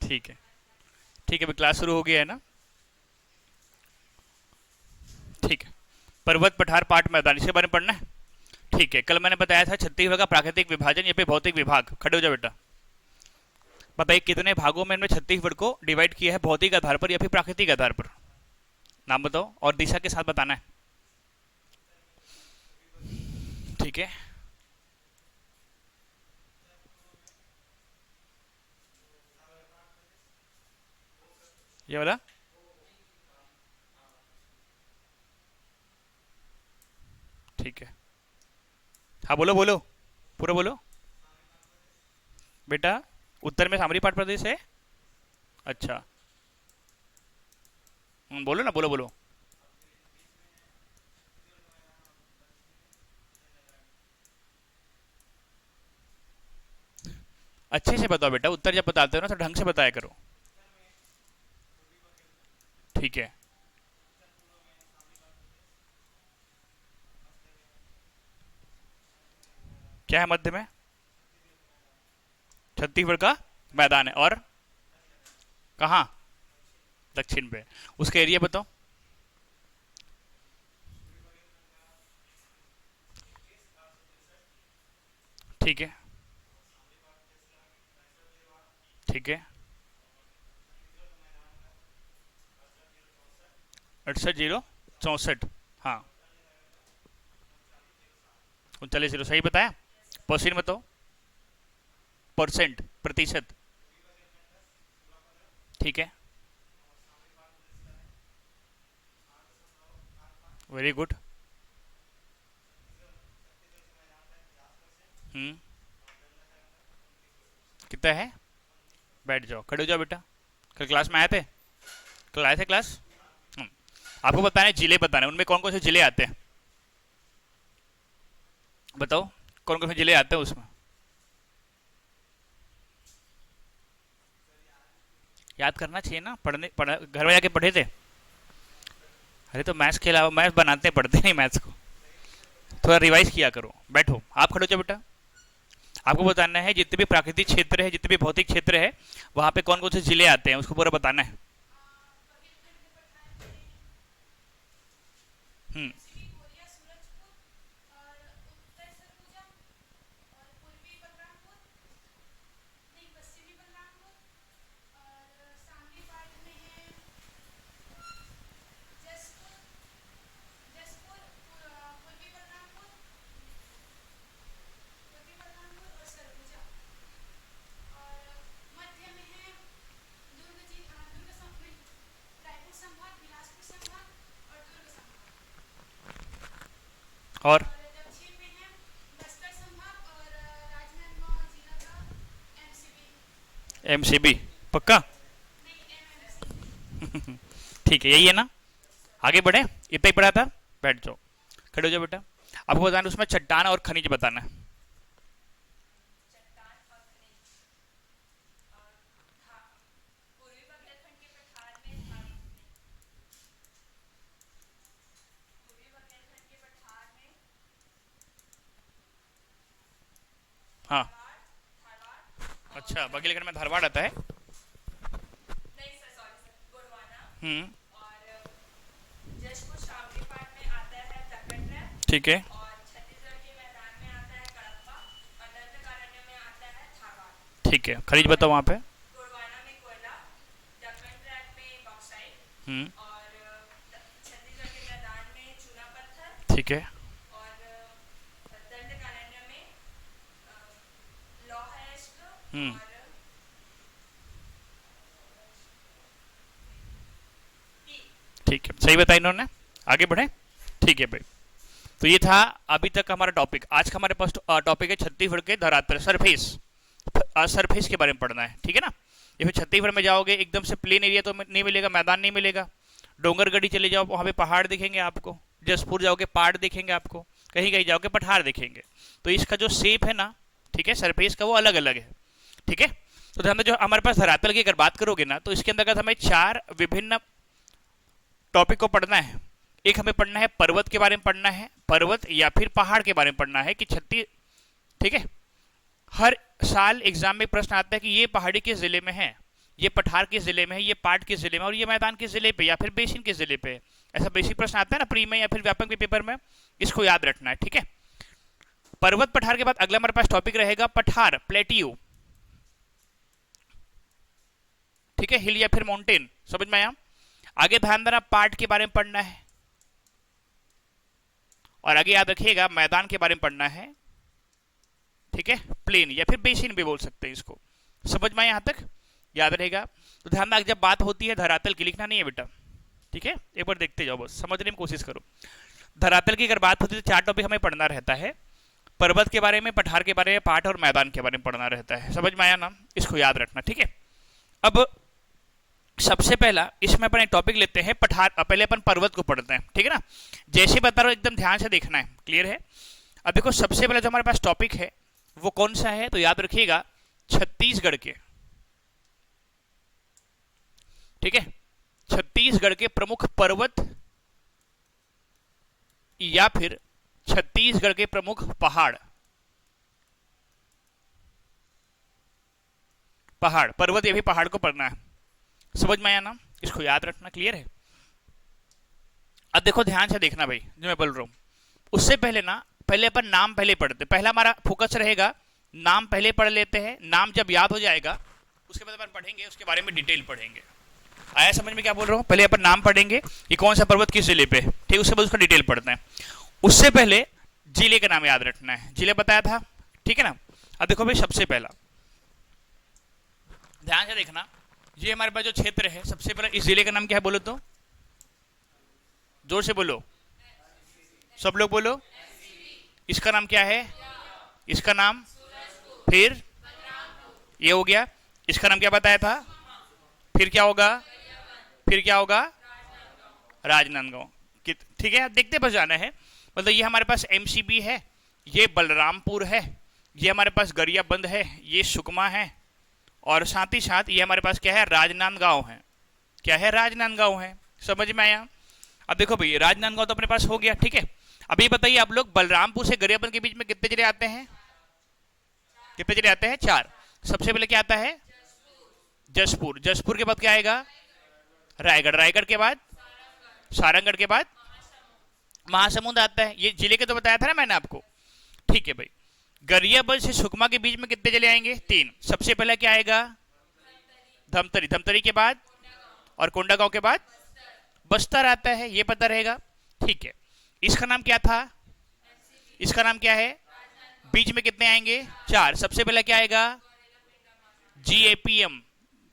ठीक है। ठीक है, अभी क्लास शुरू हो गया है ना। ठीक है। पर्वत, पठार, पाट, मैदान, इसके बारे में पढ़ना है। ठीक है, कल मैंने बताया था छत्तीसगढ़ का प्राकृतिक विभाजन या फिर भौतिक विभाग। खड़े हो जाओ बेटा। बताइए कितने भागों में इनमें छत्तीसगढ़ को डिवाइड किया है, भौतिक आधार पर या फिर प्राकृतिक आधार पर। नाम बताओ और दिशा के साथ बताना है। ठीक है। ये वाला। ठीक है। हाँ बोलो बोलो, पूरा बोलो बेटा। उत्तर में सामरी पाट प्रदेश है। अच्छा। बोलो ना, बोलो बोलो। अच्छे से बताओ बेटा, उत्तर जब बताते हो ना तो ढंग से बताया करो। ठीक है। क्या है मध्य में? छत्तीसगढ़ का मैदान है। और कहाँ? दक्षिण पे। उसका एरिया बताओ। ठीक है। ठीक है। 68,064। हाँ। 39,0 सही बताया। परसेंट बताओ। परसेंट, प्रतिशत। ठीक है। Very good. हम्म। कितना है? बैठ जाओ, खड़े हो जाओ बेटा। कल क्लास में आए थे? कल आए थे क्लास? हम्म। आपको बताना है, जिले बताने हैं, उनमें कौन कौन से जिले आते हैं। बताओ कौन कौन से जिले आते हैं उसमें। याद करना चाहिए ना, घर में जाके पढ़े थे। अरे तो मैथ्स के अलावा, मैथ्स बनाते पढ़ते नहीं मैथ्स को। थोड़ा रिवाइज किया करो। बैठो, आप खड़े हो जाओ बेटा। आपको बताना है जितने भी प्राकृतिक क्षेत्र है, जितने भी भौतिक क्षेत्र है, वहां पे कौन कौन से जिले आते हैं उसको पूरा बताना है। हम्म। और एमसीबी। पक्का? ठीक है, यही है ना। आगे बढ़े, इतना ही पढ़ा था। बैठ जाओ, खड़े हो जाओ बेटा। आपको बताना है उसमें चट्टान और खनिज बताना है। हाँ। अच्छा, बघेलखंड में धारवाड़ आता है। हम्म। ठीक है। ठीक है, खनिज बताओ वहाँ पे। हम्म। ठीक है। हम्म। ठीक है, सही बताया इन्होंने। आगे बढ़े। ठीक है भाई। तो ये था अभी तक का हमारा टॉपिक। आज का हमारे पास टॉपिक है छत्तीसगढ़ के धरातल, सरफेस। सरफेस के बारे में पढ़ना है, ठीक है ना। ये फिर छत्तीसगढ़ में जाओगे एकदम से प्लेन एरिया तो नहीं मिलेगा, मैदान नहीं मिलेगा। डोंगरगढ़ी चले जाओ, वहाँ पे पहाड़ दिखेंगे आपको। जसपुर जाओगे पहाड़ दिखेंगे आपको। कहीं कहीं जाओगे पठार दिखेंगे। तो इसका जो शेप है ना, ठीक है, सरफेस का, वो अलग अलग है। ठीक है। तो हमें जो हमारे पास धरातल की अगर बात करोगे ना, तो इसके अंतर्गत हमें चार विभिन्न टॉपिक को पढ़ना है। एक हमें पढ़ना है पर्वत के बारे में पढ़ना है, पर्वत या फिर पहाड़ के बारे में पढ़ना है कि छत्तीस। ठीक है। हर साल एग्जाम में प्रश्न आता है कि ये पहाड़ी किस जिले में है, ये पठार किस जिले में है, ये पाट किस जिले में, और ये मैदान किस जिले पे या फिर बेसिन किस जिले पे है। ऐसा बेसिक प्रश्न आता है ना प्री में या फिर व्यापक पेपर में, इसको याद रखना है, ठीक है। पर्वत पठार के बाद अगला हमारे पास टॉपिक रहेगा पठार, प्लेट्यू, ठीक है, हिल या फिर माउंटेन, समझ में आया। आगे ध्यान देना, पाट के बारे में पढ़ना है, और आगे याद रखिएगा मैदान के बारे में पढ़ना है, ठीक है, प्लेन या फिर बेसिन भी बोल सकते हैं इसको, समझ में आया, यहां तक याद रहेगा। तो ध्यान रख, जब बात होती है धरातल की, लिखना नहीं है बेटा, ठीक है, एक बार देखते जाओ, बस समझने में कोशिश करो। धरातल की अगर बात होती है तो 4 टॉपिक हमें पढ़ना रहता है, पर्वत के बारे में, पठार के बारे में, पाट और मैदान के बारे में पढ़ना रहता है, समझ में आया ना, इसको याद रखना, ठीक है। अब सबसे पहला इसमें अपन एक टॉपिक लेते हैं पठार, पहले अपन पर्वत को पढ़ते हैं, ठीक है ना, जैसे बता रहा हूं एकदम ध्यान से देखना है, क्लियर है। अब देखो सबसे पहले जो हमारे पास टॉपिक है वो कौन सा है, तो याद रखिएगा छत्तीसगढ़ के, ठीक है, छत्तीसगढ़ के प्रमुख पर्वत या फिर छत्तीसगढ़ के प्रमुख पहाड़, पहाड़ पर्वत या भी पहाड़ को पढ़ना है, समझ में आया ना, इसको याद रखना, क्लियर है। अब देखो ध्यान से देखना भाई जो मैं बोल रहा हूं, उससे पहले ना, पहले अपन नाम पहले पढ़ते, पहला हमारा फोकस रहेगा नाम पहले पढ़ लेते हैं, नाम जब याद हो जाएगा उसके बाद अपन पढ़ेंगे उसके बारे में डिटेल पढ़ेंगे। आया समझ में क्या बोल रहा हूं, पहले अपन नाम पढ़ेंगे कि कौन सा पर्वत किस जिले पे, ठीक, उसके बाद उसका डिटेल पढ़ते हैं। उससे पहले जिले का नाम याद रखना है, जिले बताया था, ठीक है ना। अब देखो भाई सबसे पहला ध्यान से देखना, ये हमारे पास जो क्षेत्र है, सबसे पहले इस जिले का नाम क्या है, बोलो तो, जोर से बोलो, सब लोग बोलो, इसका नाम क्या है, इसका नाम, फिर ये हो गया, इसका नाम क्या बताया था, फिर क्या होगा, फिर क्या होगा, राजनांदगांव, ठीक है, देखते बस जाना है। मतलब ये हमारे पास एमसीबी है, ये बलरामपुर है, ये हमारे पास गरियाबंद है, ये सुकमा है, और साथ ही साथ ये हमारे पास क्या है, राजनांदगांव है, क्या है, राजनांदगांव है, समझ में आया। अब देखो भाई राजनांदगांव तो अपने पास हो गया, ठीक है। अभी बताइए आप लोग, बलरामपुर से गरियाबंद के बीच में कितने जिले आते हैं, कितने जिले आते हैं, 4। सबसे पहले क्या आता है, जसपुर, जसपुर के बाद क्या आएगा, रायगढ़, रायगढ़ के बाद सारंगढ़ के बाद महासमुंद आता है, ये जिले के तो बताया था ना मैंने आपको, ठीक है भाई। गरियाबंद से सुकमा के बीच में कितने जिले आएंगे, 3। सबसे पहले क्या आएगा, धमतरी, धमतरी के बाद और कोंडागांव के बाद बस्तर आता है, ये पता रहेगा, ठीक है। इसका नाम क्या था, इसका नाम क्या है, बीच में कितने आएंगे, 4। सबसे पहले क्या आएगा, जीएपीएम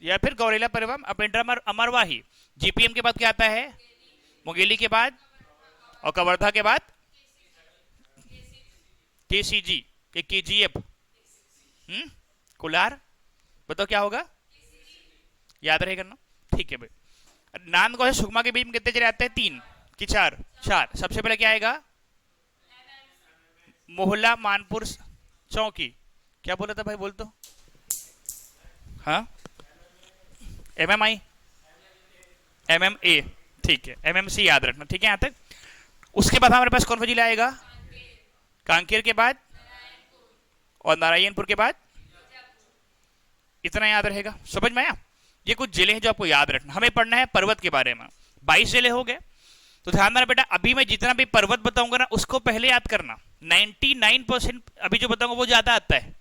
या फिर गौरेला परिवहन अपेंड्रा अमरवाही, जीपीएम के बाद क्या आता है, मुंगेली के बाद और कवर्धा के बाद केसीजी, केजीएफ, कोलार, बताओ क्या होगा, याद रहेगा ना, ठीक है भाई। नांदगांव से सुकमा के बीच में कितने जिले आते हैं, 3 कि 4, 4। सबसे पहले क्या आएगा, मोहल्ला मानपुर चौकी, क्या बोला था भाई, बोल तो, हाँ, एमएमआई, एमएमए, ठीक है, एमएमसी याद रखना, ठीक है यहां तक। उसके बाद हमारे पास कौन सा जिला आएगा, कांकेर के बाद और नारायणपुर के बाद, इतना याद रहेगा, समझ में आया। ये कुछ जिले हैं जो आपको याद रखना, हमें पढ़ना है पर्वत के बारे में, 22 जिले हो गए। तो ध्यान देना बेटा, अभी मैं जितना भी पर्वत बताऊंगा ना उसको पहले याद करना, 99% अभी जो बताऊंगा वो ज्यादा आता है।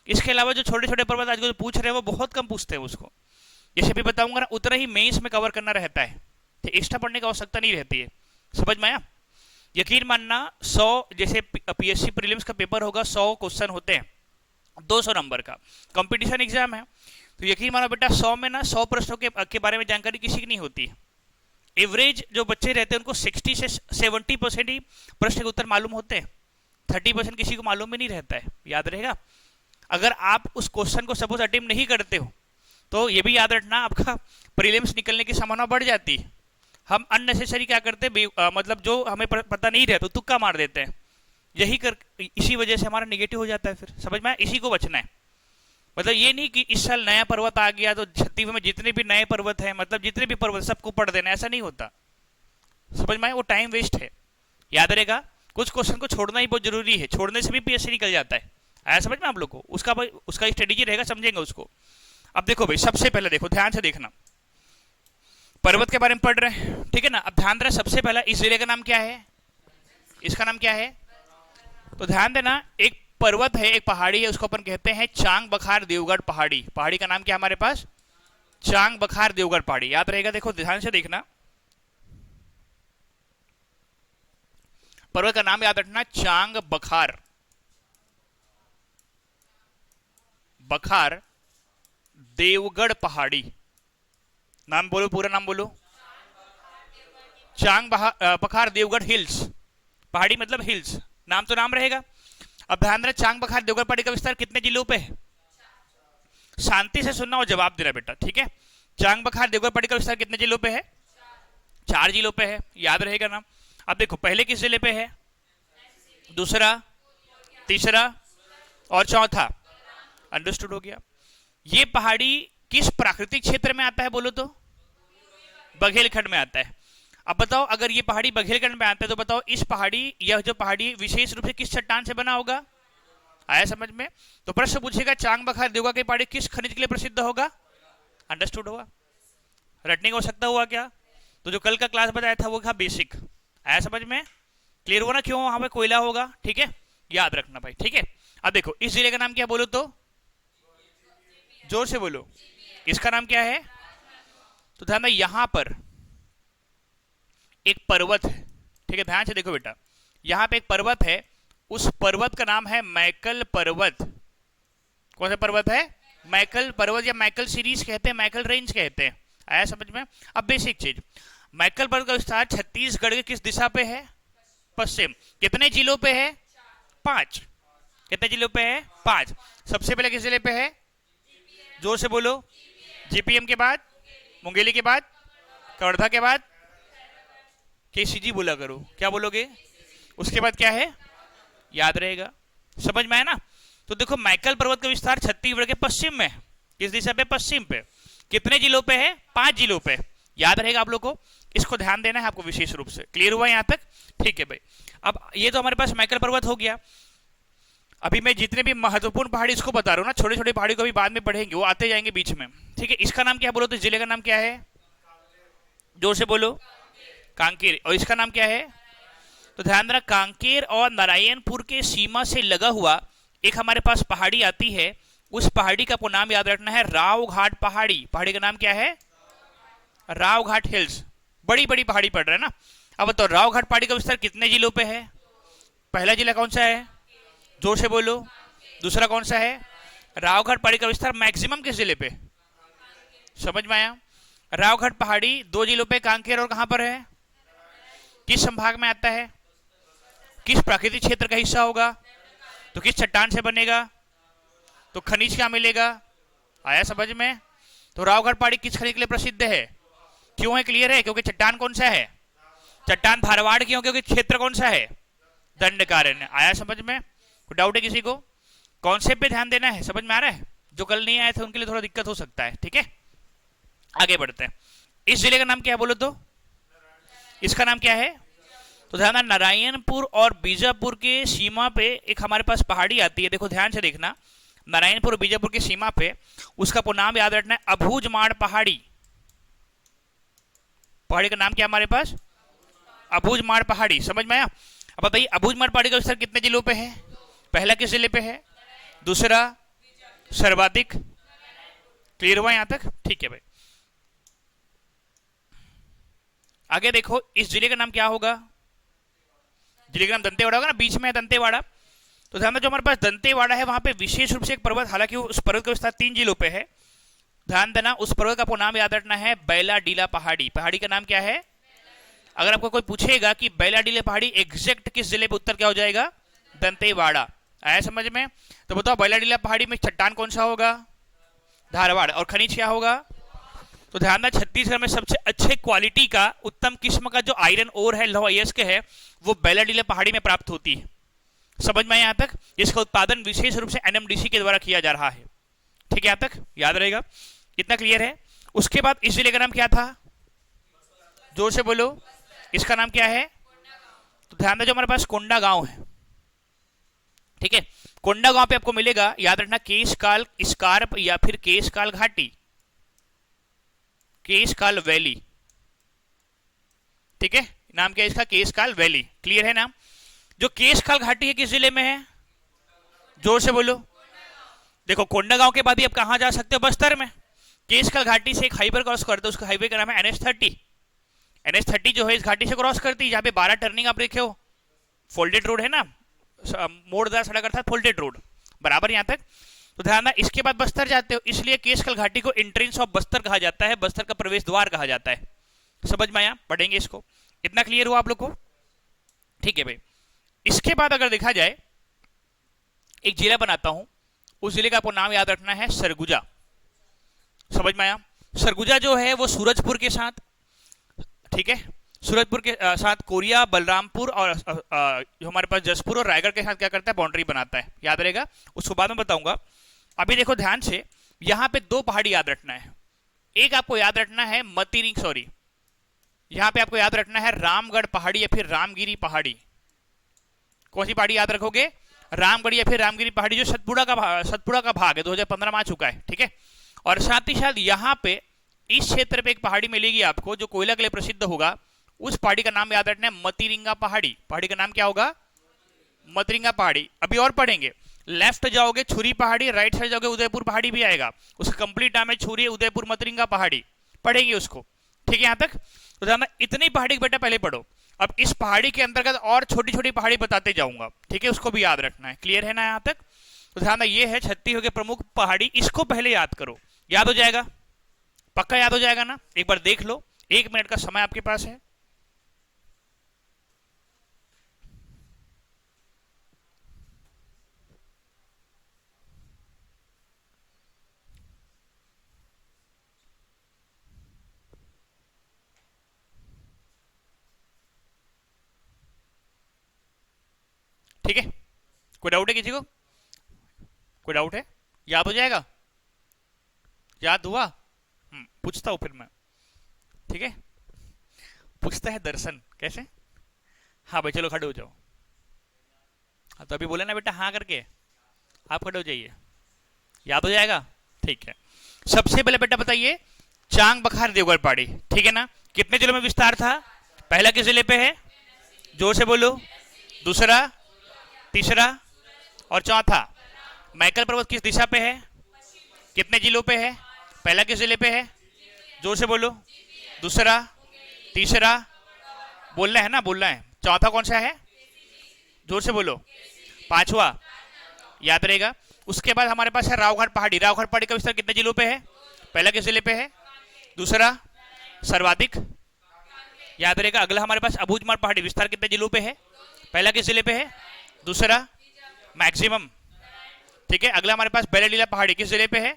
इसके अलावा जो छोटे छोटे पर्वत आज जो पूछ रहे हैं वो बहुत कम पूछते हैं उसको, जैसे भी बताऊंगा ना उतना ही मेंस में कवर करना रहता है, तो एक्स्ट्रा पढ़ने की आवश्यकता नहीं रहती है, समझ में आया। यकीन मानना 100 जैसे पीएससी प्रीलिम्स का पेपर होगा, 100 क्वेश्चन होते हैं, 200 नंबर का कंपटीशन एग्जाम है, तो यकीन मानो बेटा 100 में ना 100 प्रश्नों के बारे में जानकारी किसी की नहीं होती है। एवरेज जो बच्चे रहते हैं उनको 60 से 70% ही प्रश्न के उत्तर मालूम होते हैं, 30% किसी को मालूम भी नहीं रहता है, याद रहेगा। अगर आप उस क्वेश्चन को सपोज अटेम्प्ट नहीं करते हो तो ये भी याद रखना आपका प्रीलिम्स निकलने की संभावना बढ़ जाती है। हम अननेसेसरी क्या करते हैं, मतलब जो हमें पता नहीं रहता तुक्का मार देते हैं, यही कर इसी वजह से हमारा निगेटिव हो जाता है, फिर समझ में, इसी को बचना है। मतलब ये नहीं कि इस साल नया पर्वत आ गया तो छत्तीसगढ़ में जितने भी नए पर्वत हैं, मतलब जितने भी पर्वत सबको पढ़ देना, ऐसा नहीं होता, समझ में, वो टाइम वेस्ट है, याद रहेगा। कुछ क्वेश्चन को छोड़ना ही बहुत जरूरी है, छोड़ने से भी पीएससी निकल जाता है, आया समझ में आप लोग को, उसका स्ट्रेटेजी रहेगा, समझेंगे उसको। अब देखो भाई, सबसे पहले देखो, ध्यान से देखना, पर्वत के बारे में पढ़ रहे हैं, ठीक है ना। अब ध्यान देना, सबसे पहला इस जिले का नाम क्या है, इसका नाम क्या है, तो ध्यान देना, एक पर्वत है, एक पहाड़ी है, उसको अपन कहते हैं चांग बखार देवगढ़ पहाड़ी। पहाड़ी का नाम क्या है हमारे पास, चांग बखार देवगढ़ पहाड़ी, याद रहेगा। देखो ध्यान से देखना, पर्वत का नाम याद रखना, चांग बखार, बखार देवगढ़ पहाड़ी। नाम बोलो, पूरा नाम बोलो, चांग बखार देवगढ़ हिल्स, पहाड़ी मतलब हिल्स, नाम तो नाम रहेगा। अब ध्यान देना, चांग बखार देवगढ़ पहाड़ी का विस्तार कितने जिलों पे है, शांति से सुनना और जवाब देना बेटा, ठीक है। चांग बखार देवगढ़ पहाड़ी का विस्तार कितने जिलों पे है, 4 जिलों पे है, याद रहेगा नाम। अब देखो, पहले किस जिले पे है, दूसरा, तीसरा और चौथा, अंडरस्टूड हो गया। ये पहाड़ी किस प्राकृतिक क्षेत्र में आता है बोलो तो, बघेलखंड में आता है। अब बताओ, अगर ये पहाड़ी बघेलखंड में आता है तो बताओ, इस पहाड़ी, यह जो पहाड़ी विशेष रूप से किस चट्टान से बना होगा, आया समझ में। तो प्रश्न पूछेगा, चांग बखार देवगढ़ की पहाड़ी किस खनिज के लिए प्रसिद्ध होगा, अंडरस्टूड होगा। रटने हो सकता हुआ क्या, तो जो कल का क्लास बताया था वो था बेसिक, आया समझ में, क्लियर हुआ ना, क्यों वहां पे कोयला होगा, ठीक है, याद रखना भाई, ठीक है। अब देखो, इस जिले का नाम क्या बोलो तो, जोर से बोलो, इसका नाम क्या है, तो ध्यान, यहां पर एक पर्वत है, ठीक है, ध्यान से देखो बेटा, यहां पे एक पर्वत है, उस पर्वत का नाम है मैकल पर्वत। कौन सा पर्वत है, मैकल पर्वत, या मैकल सीरीज कहते हैं, मैकल रेंज कहते हैं, आया समझ में। अब बेसिक चीज, मैकल पर्वत का विस्तार छत्तीसगढ़ के किस दिशा पे है, पश्चिम। कितने जिलों पे है, 5। कितने जिलों पे है, 5। सबसे पहले किस जिले पे है, जोर से बोलो, जीपीएम के बाद, मुंगेली के बाद, कवर्धा के बाद, केसीजी बोला करो, क्या बोलोगे, उसके बाद क्या है, याद रहेगा, समझ में आया ना। तो देखो, मैकल पर्वत का विस्तार छत्तीसगढ़ के पश्चिम में, किस दिशा पे, पश्चिम पे। कितने जिलों पे है, 5 जिलों पे, याद रहेगा आप लोग को, इसको ध्यान देना है आपको विशेष रूप से। क्लियर हुआ यहां तक, ठीक है भाई। अब ये तो हमारे पास मैकल पर्वत हो गया। अभी मैं जितने भी महत्वपूर्ण पहाड़ी इसको बता रहा हूँ ना, छोटे छोटे पहाड़ी को भी बाद में पढ़ेंगे, वो आते जाएंगे बीच में, ठीक है। इसका नाम क्या बोलो तो, जिले का नाम क्या है, जोर से बोलो, कांकेर। और इसका नाम क्या है, तो ध्यान देना, कांकेर और नारायणपुर के सीमा से लगा हुआ एक हमारे पास पहाड़ी आती है, उस पहाड़ी का आपको नाम याद रखना है, रावघाट पहाड़ी। पहाड़ी का नाम क्या है, रावघाट हिल्स। बड़ी बड़ी पहाड़ी पड़ रहा है ना। अब बताओ, रावघाट पहाड़ी का विस्तार कितने जिलों पे है, पहला जिला कौन सा है, जोर से बोलो, दूसरा कौन सा है, रावघाट पहाड़ी का विस्तार मैक्सिमम किस जिले पे, समझ में आया। रावघाट पहाड़ी 2 जिलों पे, कांकेर और कहां पर है, किस संभाग में आता है, किस प्राकृतिक क्षेत्र का हिस्सा होगा, तो किस चट्टान से बनेगा, तो खनिज क्या मिलेगा, आया समझ में। तो रावघाट पहाड़ी किस खनिज के लिए प्रसिद्ध है, क्यों है, क्लियर है, क्योंकि चट्टान कौन सा है, चट्टान धारवाड़ क्यों, क्योंकि क्षेत्र कौन सा है, दंडकारण्य, आया समझ में। कोई डाउट है किसी को, कॉन्सेप्ट पे ध्यान देना है, समझ में आ रहा है। जो कल नहीं आए थे उनके लिए थोड़ा दिक्कत हो सकता है, ठीक है। आगे बढ़ते हैं, इस जिले का नाम क्या है बोलो तो, इसका नाम क्या है, तो ध्यान, नारायणपुर और बीजापुर के सीमा पे एक हमारे पास पहाड़ी आती है। देखो ध्यान से देखना, नारायणपुर और बीजापुर की सीमा पे, उसका नाम याद रखना है, अबूझमाड़ पहाड़ी। पहाड़ी का नाम क्या हमारे पास, अबूझमाड़ पहाड़ी, समझ में आया। अब बताइए, अबूझमाड़ पहाड़ी का विस्तार कितने जिलों पे है, पहला किस जिले पे है, दूसरा, सर्वाधिक। क्लियर हुआ यहां तक, ठीक है भाई। आगे देखो, इस जिले का नाम क्या होगा, जिले का नाम दंतेवाड़ा होगा ना, बीच में है दंतेवाड़ा। तो ध्यान, जो हमारे पास दंतेवाड़ा है वहां पे विशेष रूप से एक पर्वत, हालांकि उस पर्वत का विस्तार 3 जिलों पे है, ध्यान देना, उस पर्वत का आपको नाम याद रखना है, बैलाडीला पहाड़ी। पहाड़ी का नाम क्या है, अगर आपको कोई पूछेगा कि बैलाडीला पहाड़ी एग्जैक्ट किस जिले पे, उत्तर क्या हो जाएगा, दंतेवाड़ा, आया समझ में। तो बताओ, बैलाडीला पहाड़ी में चट्टान कौन सा होगा, धारवाड़, और खनिज क्या होगा, तो ध्यान देना, छत्तीसगढ़ में सबसे अच्छे क्वालिटी का, उत्तम किस्म का जो आयरन ओर है, लौह अयस्क है, वो बैलाडीला पहाड़ी में प्राप्त होती है, समझ में यहां तक। इसका उत्पादन विशेष रूप से एनएमडीसी के द्वारा किया जा रहा है, ठीक है, यहां तक याद रहेगा, इतना क्लियर है। उसके बाद इस जिले का नाम क्या था, जोर से बोलो, इसका नाम क्या है, तो ध्यान दें, जो हमारे पास कोंडा गांव है, ठीक है, कोंडागांव पे आपको मिलेगा, याद रखना, केशकाल स्कार्प या फिर केशकाल घाटी, केशकाल वैली। ठीक है, नाम क्या है इसका? केशकाल वैली। क्लियर है ना? जो केशकाल घाटी है किस जिले में है? जोर से बोलो। देखो कोंडागांव के बाद ही आप कहां जा सकते हो? बस्तर में। केशकाल घाटी से एक हाईवे क्रॉस करते हो, उसका हाईवे का नाम है NH30। NH30 जो है इस घाटी से क्रॉस करती है, जहां पे 12 टर्निंग आप देखे हो, फोल्डेड रोड है ना, मोड़दार सड़क अर्थात फोल्डेड रोड, बराबर यहां तक। तो ध्यान ना, इसके बाद बस्तर जाते हो, इसलिए केशकाल घाटी को एंट्रेंस ऑफ बस्तर कहा जाता है, बस्तर का प्रवेश द्वार कहा जाता है। समझ में आया? पढ़ेंगे इसको। इतना क्लियर हुआ आप लोग को? ठीक है भाई। इसके बाद अगर देखा जाए, एक जिला बनाता हूं, उस जिले का आपको नाम याद रखना है सरगुजा। समझ में आया? सरगुजा जो है वो सूरजपुर के साथ, ठीक है, सूरजपुर के साथ कोरिया, बलरामपुर और जो हमारे पास जसपुर और रायगढ़ के साथ क्या करता है? बाउंड्री बनाता है। याद रहेगा, उसको बाद में बताऊंगा। अभी देखो ध्यान से, यहां पे दो पहाड़ी याद रखना है। एक आपको याद रखना है मतीरिंग, सॉरी, यहां पे आपको याद रखना है रामगढ़ पहाड़ी या फिर रामगिरी पहाड़ी। कौन सी पहाड़ी याद रखोगे? रामगढ़ या फिर रामगिरी पहाड़ी, जो सतपुड़ा का भाग है, 2015 में आ चुका है। ठीक है, और साथ ही साथ यहाँ पे इस क्षेत्र पे एक पहाड़ी मिलेगी आपको जो कोयला के लिए प्रसिद्ध होगा, उस पहाड़ी का नाम याद रखना है मतीरिंगा पहाड़ी। पहाड़ी का नाम क्या होगा? मतीरिंगा पहाड़ी। अभी और पढ़ेंगे, लेफ्ट जाओगे छुरी पहाड़ी, राइट साइड जाओगे उदयपुर पहाड़ी भी आएगा, उसका कंप्लीट नाम है छुरी उदयपुर मतीरिंगा पहाड़ी। पढ़ेंगे उसको। ठीक है यहाँ तक? तो ध्यान, इतनी पहाड़ी बेटा पहले पढ़ो। अब इस पहाड़ी के अंतर्गत और छोटी छोटी पहाड़ी बताते जाऊंगा, ठीक है, उसको भी याद रखना है। क्लियर है ना यहाँ तक? तो ध्यान, ये है छत्तीसगढ़ के प्रमुख पहाड़ी, इसको पहले याद करो। याद हो जाएगा? पक्का याद हो जाएगा ना? एक बार देख लो, 1 मिनट का समय आपके पास है। ठीक है, कोई डाउट है किसी को? कोई डाउट है? याद हो जाएगा? याद हुआ? पूछता हूं फिर मैं। ठीक है, पूछता है दर्शन कैसे? हाँ भाई चलो खड़े हो जाओ। हाँ तो अभी बोले ना बेटा हाँ करके, आप खड़े हो जाइए। याद हो जाएगा? ठीक है। सबसे पहले बेटा बताइए, चांग बखार देवगढ़ पहाड़ी, ठीक है ना, कितने जिलों में विस्तार था? पहला किस जिले पे है? जोर से बोलो। दूसरा, तीसरा और चौथा? मैकल पर्वत किस दिशा पे है? कितने जिलों पे है? पहला किस जिले पे है? जोर से बोलो। दूसरा, तीसरा, बोलना है ना, बोलना है। चौथा कौन सा है? जोर से बोलो। पांचवा, याद रहेगा। उसके बाद हमारे पास है रावघाट पहाड़ी। रावघाट पहाड़ी का विस्तार कितने जिलों पे है? पहला किस जिले पे है? दूसरा, सर्वाधिक, याद रहेगा। अगला हमारे पास अबूझमाड़ पहाड़ी, विस्तार कितने जिलों पे है? पहला किस जिले पे है? दूसरा, मैक्सिमम, ठीक है। अगला हमारे पास बैरलीला पहाड़ी किस जिले पे है?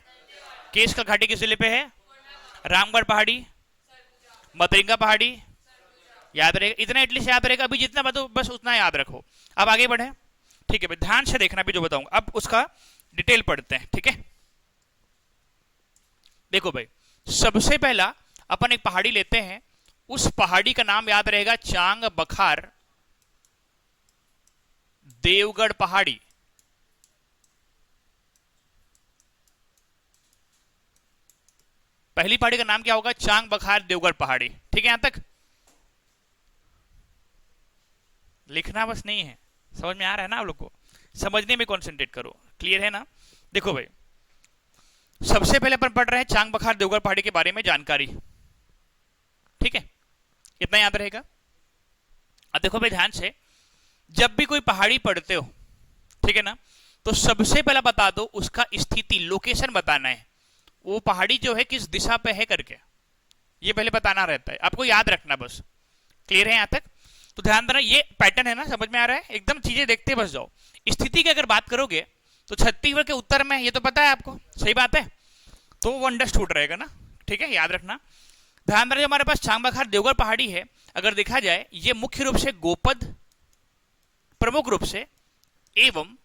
केशकाल घाटी किस जिले पे है? रामगढ़ पहाड़ी, मतरिंगा पहाड़ी, याद रहेगा। इतना एटलीस्ट याद रहेगा। अभी जितना बताओ बस उतना याद रखो। अब आगे बढ़े, ठीक है भाई, ध्यान से देखना भी जो बताऊंगा। अब उसका डिटेल पढ़ते हैं, ठीक है। देखो भाई, सबसे पहला अपन एक पहाड़ी लेते हैं, उस पहाड़ी का नाम याद रहेगा चांग बखार देवगढ़ पहाड़ी। पहली पहाड़ी का नाम क्या होगा? चांग बखार देवगढ़ पहाड़ी, ठीक है। यहां तक लिखना बस नहीं है, समझ में आ रहा है ना आप लोग को? समझने में कॉन्सेंट्रेट करो। क्लियर है ना? देखो भाई, सबसे पहले अपन पढ़ रहे हैं चांग बखार देवगढ़ पहाड़ी के बारे में जानकारी, ठीक है, इतना याद रहेगा। अब देखो भाई ध्यान से, जब भी कोई पहाड़ी पढ़ते हो, ठीक है ना, तो सबसे पहले बता दो उसका स्थिति, लोकेशन बताना है, वो पहाड़ी जो है किस दिशा पे है करके, ये पहले बताना रहता है, आपको याद रखना बस। क्लियर है यहां तक? तो ध्यान देना, ये पैटर्न है ना, समझ में आ रहा है? एकदम चीजें देखते बस जाओ। स्थिति की अगर बात करोगे तो छत्तीसगढ़ के उत्तर में, ये तो पता है आपको, सही बात है, तो वो अंडरस्टूड रहेगा ना, ठीक है, याद रखना। ध्यान देना, हमारे पास चांग बखार देवगढ़ पहाड़ी है, अगर देखा जाए ये मुख्य रूप से गोपद, प्रमुख रूप से, एवं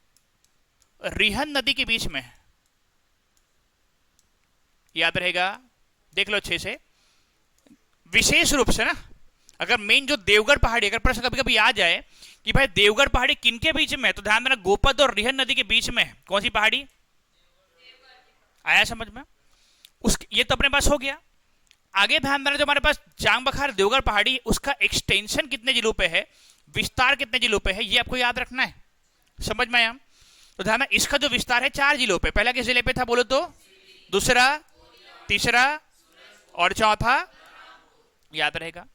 रिहन नदी के बीच में है। याद रहेगा, देख लो अच्छे से। विशेष रूप से ना, अगर मेन जो देवगढ़ पहाड़ी, अगर प्रश्न कभी कभी आ जाए कि भाई देवगढ़ पहाड़ी किनके बीच में है, तो ध्यान देना गोपद और रिहन नदी के बीच में है। कौन सी पहाड़ी? आया समझ में? उस ये तो अपने पास हो गया। आगे ध्यान देना जो हमारे पास चांग बखार देवगढ़ पहाड़ी, उसका एक्सटेंशन कितने जिलों पे है, विस्तार कितने जिलों पे है, ये आपको याद रखना है। समझ में आया? तो ध्यान, इसका जो विस्तार है 4 जिलों पे। पहला किस जिले पे था बोलो तो? दूसरा, तीसरा और चौथा, याद रहेगा।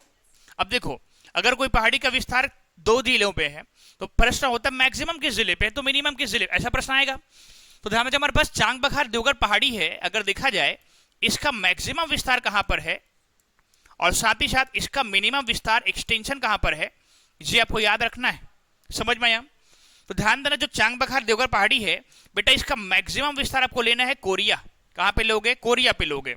अब देखो, अगर कोई पहाड़ी का विस्तार 2 जिलों पे है तो प्रश्न होता है मैक्सिमम किस जिले पे है, तो मिनिमम किस जिले, ऐसा प्रश्न आएगा। तो ध्यान में, हमारे पास चांग बखार देवगढ़ पहाड़ी है, अगर देखा जाए इसका मैक्सिमम विस्तार कहां पर है और साथ ही साथ इसका मिनिमम विस्तार एक्सटेंशन कहां पर है, ये आपको याद रखना है। समझ में आया? तो ध्यान देना, जो चांग बखार देवगढ़ पहाड़ी है बेटा, इसका मैक्सिमम विस्तार आपको लेना है कोरिया। कहां पे लोगे? कोरिया पे लोगे।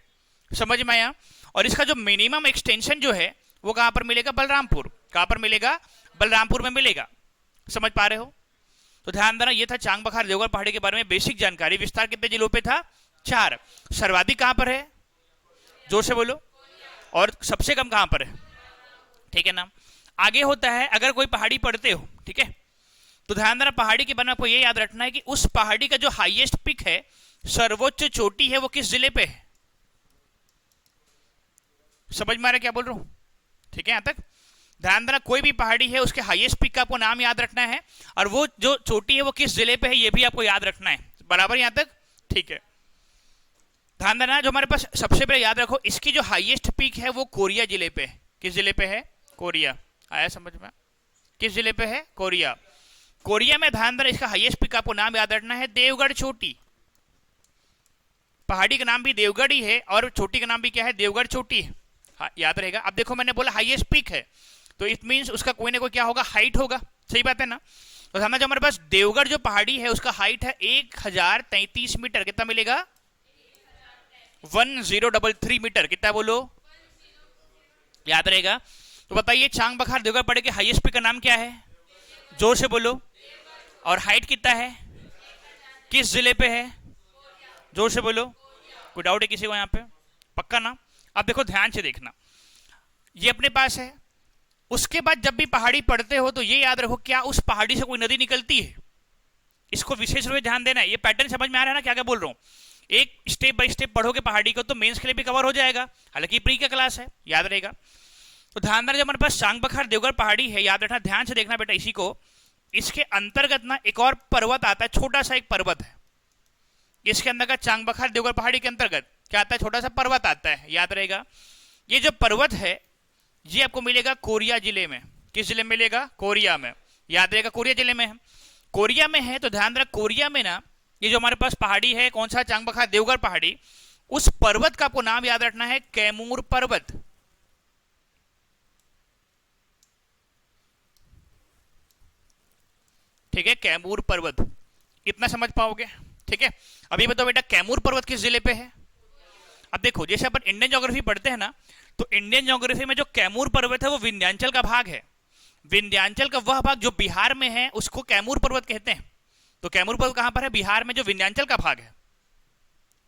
समझ में आया? और इसका जो मिनिमम एक्सटेंशन जो है वो कहां पर मिलेगा? बलरामपुर। कहां पर मिलेगा? बलरामपुर में मिलेगा। समझ पा रहे हो? तो ध्यान देना, ये था चांग बखार देवगढ़ पहाड़ी के बारे में बेसिक जानकारी। विस्तार कितने जिलों पे था? 4। सर्वाधिक कहां पर है? जोर से बोलो। और सबसे कम कहां पर है? ठीक है ना। आगे होता है, अगर कोई पहाड़ी पढ़ते हो, ठीक है, तो ध्यान देना पहाड़ी के बारे में आपको ये याद रखना है कि उस पहाड़ी का जो हाईएस्ट पिक है, सर्वोच्च चोटी है, वो किस जिले पे है। समझ में आ रहा है क्या बोल रहा हूं? ठीक है, यहां तक ध्यान देना, कोई भी पहाड़ी है उसके हाईएस्ट पिक का आपको नाम याद रखना है और वो जो चोटी है वो किस जिले पे है ये भी आपको याद रखना है। बराबर यहां तक? ठीक है। ध्यान देना, जो हमारे पास सबसे पहले याद रखो, इसकी जो हाईएस्ट पीक है वो कोरिया जिले पे है। किस जिले पे है? कोरिया। आया समझ में? किस जिले पे है? कोरिया। कोरिया में ध्यान देना, इसका हाईएस्ट पीक आपको नाम याद रखना है देवगढ़ चोटी। पहाड़ी का नाम भी देवगढ़ ही है और चोटी का नाम भी क्या है? देवगढ़ चोटी है। हाँ, याद रहेगा। अब देखो, मैंने बोला हाईएस्ट पीक है तो इट मींस उसका कोई ना कोई क्या होगा? हाइट होगा। सही बात है ना? तो समझ, जो हमारे पास देवगढ़ जो पहाड़ी है उसका हाइट है 1033 मीटर। कितना मिलेगा? 1033 मीटर। कितना बोलो? याद रहेगा। तो बताइए, चांग बखार देवगढ़ पहाड़ी के हाईएस्ट पीक का नाम क्या है? जोर से बोलो। और हाइट कितना है? किस जिले पे है? जोर से बोलो। कोई डाउट है किसी को यहाँ पे? पक्का ना? अब देखो, ध्यान से देखना, ये अपने पास है। उसके बाद जब भी पहाड़ी पढ़ते हो तो ये याद रखो, क्या उस पहाड़ी से कोई नदी निकलती है? इसको विशेष रूप से ध्यान देना है। ये पैटर्न समझ में आ रहा है ना क्या क्या बोल रहा हूं? एक स्टेप बाय स्टेप पढ़ोगे पहाड़ी को तो मेंस के लिए भी कवर हो जाएगा, हालांकि प्री का क्लास है, याद रहेगा। तो ध्यान देना, जब हमारे पास चांग बखार देवगढ़ पहाड़ी है, याद रखना, ध्यान से देखना बेटा इसी को। इसके अंतर्गत ना एक और पर्वत आता है, छोटा सा एक पर्वत है इसके अंदर का। चांग बखार देवगढ़ पहाड़ी के अंतर्गत क्या आता है? छोटा सा पर्वत आता है, याद रहेगा। ये जो पर्वत है ये आपको मिलेगा कोरिया जिले में। किस जिले में मिलेगा? कोरिया में। याद रहेगा, कोरिया जिले में है। कोरिया में है तो ध्यान रख, कोरिया में ना ये जो हमारे पास पहाड़ी है, कौन सा? चांग बखार देवगढ़ पहाड़ी। उस पर्वत का आपको नाम याद रखना है कैमूर पर्वत। ठीक है, कैमूर पर्वत। इतना समझ पाओगे? ठीक है। अभी बताओ बेटा, कैमूर पर्वत किस जिले पे है? अब देखो, जैसे अपन इंडियन ज्योग्राफी पढ़ते हैं ना, तो इंडियन ज्योग्राफी में जो कैमूर पर्वत है वो विंध्याचल का भाग है। विंध्याचल का वह भाग जो बिहार में है उसको कैमूर पर्वत कहते हैं। तो कैमूर पर्वत कहां पर है? बिहार में, जो विंध्याचल का भाग है।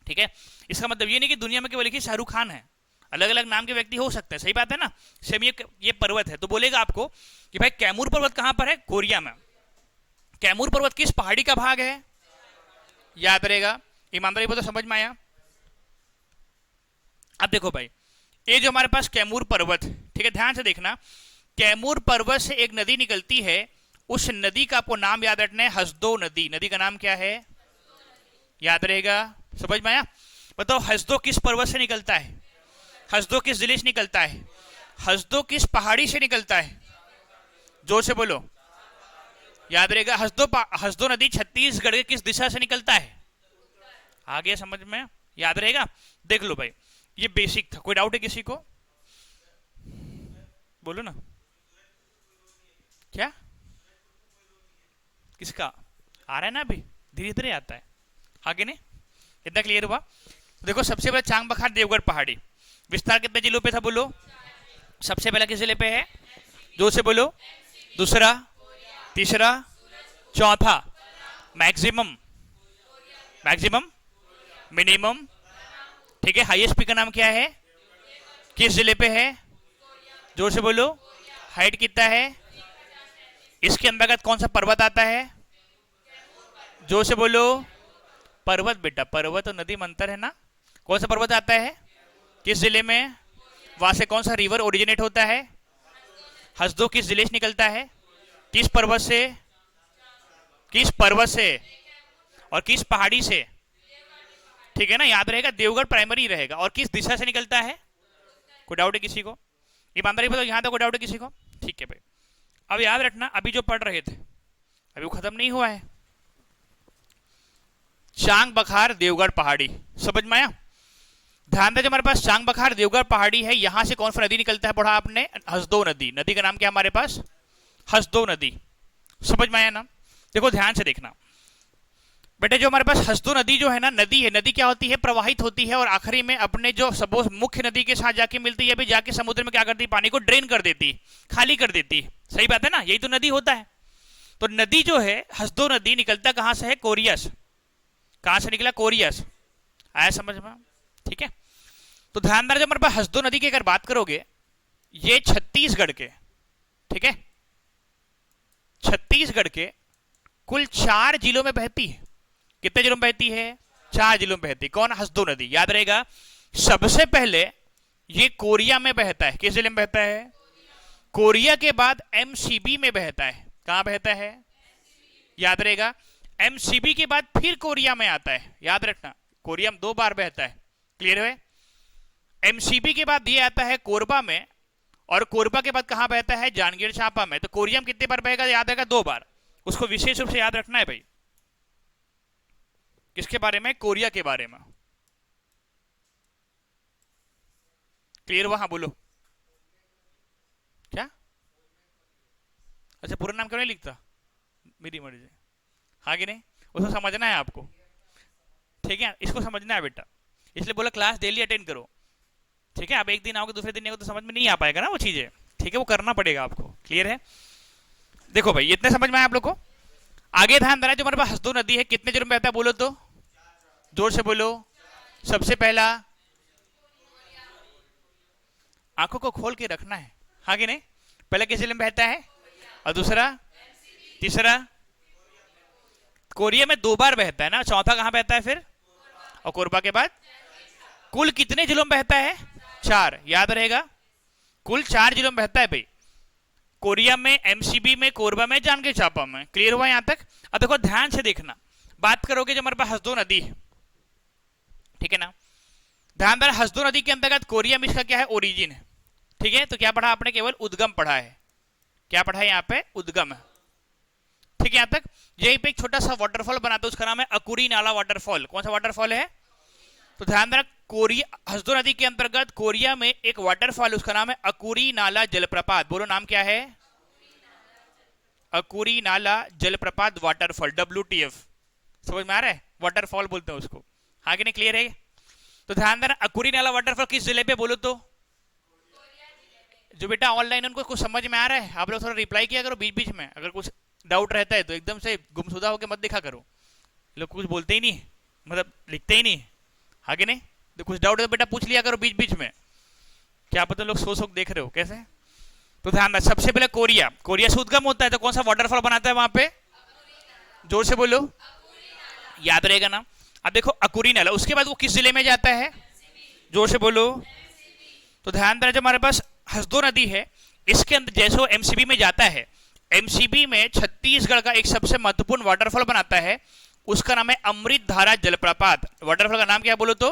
ठीक है। इसका मतलब ये नहीं कि दुनिया में केवल एक ही शाहरुख खान है, अलग अलग नाम के व्यक्ति हो सकते हैं। सही बात है ना? सेम ये पर्वत है तो बोलेगा आपको कि भाई कैमूर पर्वत कहां पर है? कोरिया में। कैमूर पर्वत किस पहाड़ी का भाग है? याद रहेगा। ईमानदारी बोलो, समझ में आया? अब देखो भाई, ये जो हमारे पास कैमूर पर्वत, ठीक है, ध्यान से देखना, कैमूर पर्वत से एक नदी निकलती है, उस नदी का आपको नाम याद रखना है हसदो नदी। नदी का नाम क्या है? याद रहेगा। समझ में आया? बताओ, हसदो किस पर्वत से निकलता है? हसदो किस जिले से निकलता है? हसदो किस पहाड़ी से निकलता है? जोर से बोलो। याद रहेगा, हसदो नदी छत्तीसगढ़ के किस दिशा से निकलता है? आ गया समझ में? याद रहेगा। देख लो भाई, ये बेसिक था। कोई डाउट है किसी को? बोलो ना। क्या? किसका आ रहा है ना? अभी धीरे धीरे आता है, आगे नहीं। इतना क्लियर हुआ? देखो, सबसे पहले चांग बखार देवगढ़ पहाड़ी, विस्तार कितने जिलों पे था बोलो? सबसे पहला किस जिले पे है? जोर से बोलो। दूसरा, तीसरा, चौथा, मैक्सिमम, मैक्सिमम, मिनिमम। ठीक है। हाईएस्ट पीक का नाम क्या है? किस जिले पे है? जोर से बोलो। हाइट कितना है? इसके अंतर्गत कौन सा पर्वत आता है? जोर से बोलो। पर्वत बेटा, पर्वत और नदी में अंतर है ना। कौन सा पर्वत आता है? किस जिले में? वहां से कौन सा रिवर ओरिजिनेट होता है? हसदो किस जिले से निकलता है? किस पर्वत से? किस पर्वत से और किस पहाड़ी से? ठीक है ना, याद रहेगा, देवगढ़ प्राइमरी रहेगा। और किस दिशा से निकलता है? कोई डाउट है किसी को? ईमानदारी बताओ, यहां तक कोई डाउट है किसी को? ठीक है भाई, अब याद रखना, अभी जो पढ़ रहे थे अभी वो खत्म नहीं हुआ है। चांग बखार देवगढ़ पहाड़ी, समझ में आया? ध्यान दे, हमारे पास चांग बखार देवगढ़ पहाड़ी है, यहां से कौन सा नदी निकलता है? पढ़ा आपने, हसदो नदी। नदी का नाम क्या है हमारे पास? हसदो नदी। समझ में आया ना? देखो ध्यान से देखना बेटे, जो हमारे पास हसदो नदी जो है ना, नदी है, नदी क्या होती है? प्रवाहित होती है और आखिरी में अपने जो सपोज मुख्य नदी के साथ जाके मिलती है, भी जाके समुद्र में क्या करती है? पानी को ड्रेन कर देती, खाली कर देती। सही बात है ना, यही तो नदी होता है। तो नदी जो है हसदो नदी निकलता कहां से है? कोरिया से। कहां से निकला? कोरिया से। आया समझ में? ठीक है, तो ध्यान रखना, जब हमारे पास हसदो नदी की अगर बात करोगे, ये छत्तीसगढ़ के, ठीक है, छत्तीसगढ़ के कुल 4 जिलों में बहती है। कितने जिलों में बहती है? 4 जिलों में बहती। कौन? हसदो नदी। याद रहेगा, सबसे पहले ये कोरिया में बहता है। किस जिले में बहता है? कोरिया के बाद एमसीबी में बहता है। कहां बहता है? याद रहेगा, एमसीबी के बाद फिर कोरिया में आता है। याद रखना, कोरिया में 2 बार बहता है। क्लियर है? एमसीबी के बाद ये आता है कोरबा में, और कोरबा के बाद कहां बहता है? जांजगीर चांपा में। तो कोरिया में कितने बार बहेगा? याद रहेगा, 2 बार। उसको विशेष रूप से याद रखना है भाई। किसके बारे में? कोरिया के बारे में। क्लियर? वहां बोलो क्या? अच्छा, पूरा नाम क्यों नहीं लिखता? मेरी मर्जी। हाँ कि नहीं? उसको समझना है आपको, ठीक है, इसको समझना है बेटा, इसलिए बोला क्लास डेली अटेंड करो। ठीक है, अब एक दिन आओगे, दूसरे दिन आओगे तो समझ में नहीं आ पाएगा ना वो चीजें। ठीक है, वो करना पड़ेगा आपको। क्लियर है? देखो भाई, इतने समझ में आया आप लोग को? आगे ध्यान देना, जो हमारे पास हसदो नदी है, कितने जिलों में बहता है? बोलो तो, जोर से बोलो। सबसे पहला, आंखों को खोल के रखना है, हाँ कि नहीं? पहले किस जिले में बहता है? और दूसरा, तीसरा, कोरिया में 2 बार बहता है ना। चौथा कहां बहता है फिर? और कोरबा के बाद कुल कितने जिलों में बहता है? 4। याद रहेगा, कुल 4 जिलों में बहता है भाई। कोरिया में, एमसीबी में, कोरबा में, जांजगीर चांपा में। क्लियर हुआ यहां तक? अब देखो ध्यान से देखना, बात करोगे जो हमारे पास हसदो नदी है, ठीक है ना, ध्यान देना, हसदो नदी के अंतर्गत कोरिया में इसका क्या है? ओरिजिन है। ठीक है, तो क्या पढ़ा आपने? केवल उद्गम पढ़ा है। क्या पढ़ा है यहाँ पे? उद्गम है। ठीक है, यहां तक। यहीं पे एक छोटा सा वाटरफॉल बनाता है, उसका नाम है अकुरी नाला वाटरफॉल। कौन सा वाटरफॉल है? तो ध्यान देना, कोरिया, हसदो नदी के अंतर्गत कोरिया में एक वाटरफॉल, उसका नाम है अकुरी नाला जलप्रपात। बोलो नाम क्या है? अकुरी नाला जलप्रपात वाटरफॉल, WTF। समझ में आ रहा है? वाटरफॉल बोलते हैं उसको, हाँ कि नहीं? क्लियर है? तो ध्यान देना, अकुरी नाला वाटरफॉल किस जिले पे? बोलो तो। जो बेटा ऑनलाइन उनको कुछ समझ में आ रहा है, आप लोग थोड़ा रिप्लाई किया करो बीच बीच में। अगर कुछ डाउट रहता है तो एकदम से गुमशुदा होकर मत देखा करो। लोग कुछ बोलते ही नहीं, मतलब लिखते ही नहीं, हाँ कि नहीं? तो कुछ डाउट है तो बेटा पूछ लिया करो बीच बीच में। क्या पता लोग सो देख रहे हो कैसे। तो ध्यान रख, सबसे पहले कोरिया, कोरिया से उद्गम होता है, तो कौन सा वाटरफॉल बनाता है वहां पे? जोर से बोलो, याद रहेगा ना। अब देखो अकुरी नाला, उसके बाद वो किस जिले में जाता है? जोर से बोलो। तो ध्यान देना, जब हमारे पास हसदो नदी है, इसके अंदर जैसे वो एमसीबी में जाता है, एमसीबी में छत्तीसगढ़ का एक सबसे महत्वपूर्ण वाटरफॉल बनाता है, उसका नाम है अमृत धारा जलप्रपात। वाटरफॉल का नाम क्या है? बोलो तो,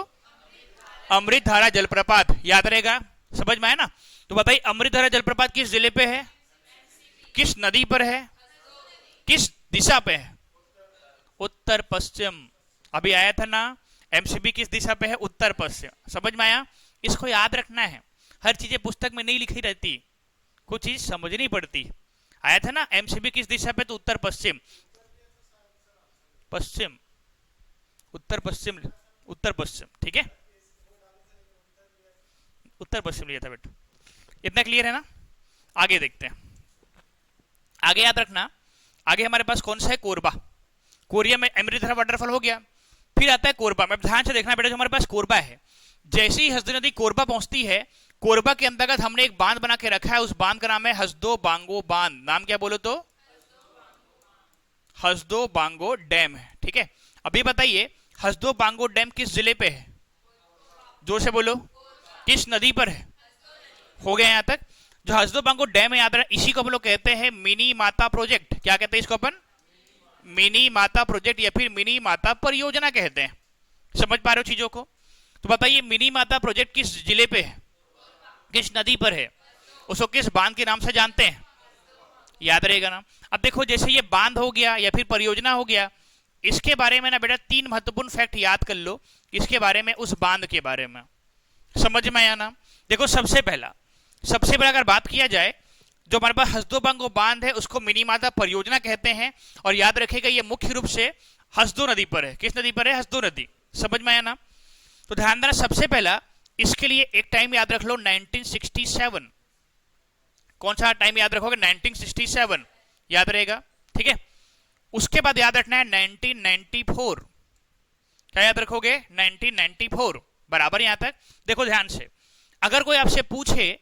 अमृत धारा जलप्रपात। याद रहेगा? समझ में आया ना? तो बताइए, अमृत धारा जलप्रपात किस जिले पे है? किस नदी पर है? किस दिशा पे है? उत्तर पश्चिम। अभी आया था ना, एमसीबी किस दिशा पे है? उत्तर पश्चिम। समझ में आया? इसको याद रखना है, हर चीजें पुस्तक में नहीं लिखी रहती, कुछ चीज समझनी पड़ती। आया था ना, एमसीबी किस दिशा पे? तो उत्तर पश्चिम। पश्चिम, उत्तर पश्चिम, उत्तर पश्चिम। ठीक है, उत्तर पश्चिम लिया था बेटा। इतना क्लियर है ना? आगे देखते हैं, आगे याद रखना, आगे हमारे पास कौन सा है? कोरबा। कोरिया में अमृतधारा वाटरफॉल हो गया, फिर आता है कोरबा में। ध्यान से देखना बेटा, जो हमारे पास कोरबा है, जैसे ही हसदो नदी कोरबा पहुंचती है, कोरबा के अंतर्गत हमने एक बांध बना के रखा है, उस बांध का नाम है हसदो बांगो बांध। नाम क्या बोलो तो? हसदो बांगो डैम है। ठीक है, अभी बताइए हसदो बांगो डैम किस जिले पे है? जोर से बोलो। किस नदी पर है? हो गया यहां तक। जो हसदो बांगो डैम है, याद रखना, इसी को हम लोग कहते हैं मिनी माता प्रोजेक्ट। क्या कहते हैं इसको अपन? मिनी माता प्रोजेक्ट या फिर मिनी माता परियोजना कहते हैं। समझ पा रहे हो चीजों को? तो बताइए मिनी माता प्रोजेक्ट किस जिले पे है, किस नदी पर है, उसको किस बांध के नाम से जानते हैं? याद रहेगा ना। अब देखो जैसे ये बांध हो गया या फिर परियोजना हो गया, इसके बारे में ना बेटा 3 महत्वपूर्ण फैक्ट याद कर लो इसके बारे में, उस बांध के बारे में। समझ में आया ना? देखो सबसे पहला अगर बात किया जाए, जो हमारे पास हसदो बांगो बांध है उसको मिनी माता परियोजना कहते हैं। और याद रखेगा ये मुख्य रूप से हसदो नदी पर है। किस नदी पर है? हसदो नदी। समझ में आया ना? तो ध्यान देना, सबसे पहला इसके लिए एक टाइम याद रख लो 1967। कौन सा टाइम याद रखोगे? 1967 याद रहेगा। ठीक है, उसके बाद याद रखना है 1994। क्या याद रखोगे? 1994 बराबर। यहां तक देखो ध्यान से, अगर कोई आपसे पूछे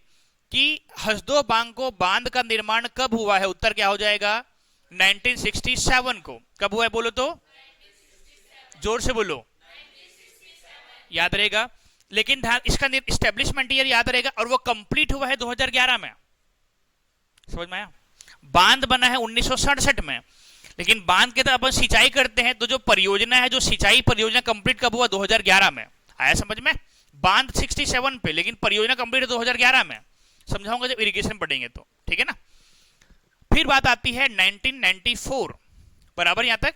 कि हसदो बांगो बांध का निर्माण कब हुआ है, उत्तर क्या हो जाएगा? 1967 को। कब हुआ है बोलो तो? जोर से बोलो। याद रहेगा। लेकिन ध्यान, इसका इस्टेब्लिशमेंट ईयर याद रहेगा, और वो कंप्लीट हुआ है 2011 में। समझ में आया? बांध बना है 1967 में, लेकिन बांध के तो अपन सिंचाई करते हैं, तो जो परियोजना है, जो सिंचाई परियोजना कंप्लीट कब हुआ? 2011 में। आया समझ में? बांध 67 पे, लेकिन परियोजना कंप्लीट 2011 में। समझाऊंगा जब इरिगेशन पढ़ेंगे तो। ठीक है ना? फिर बात आती है 1994 बराबर। यहां तक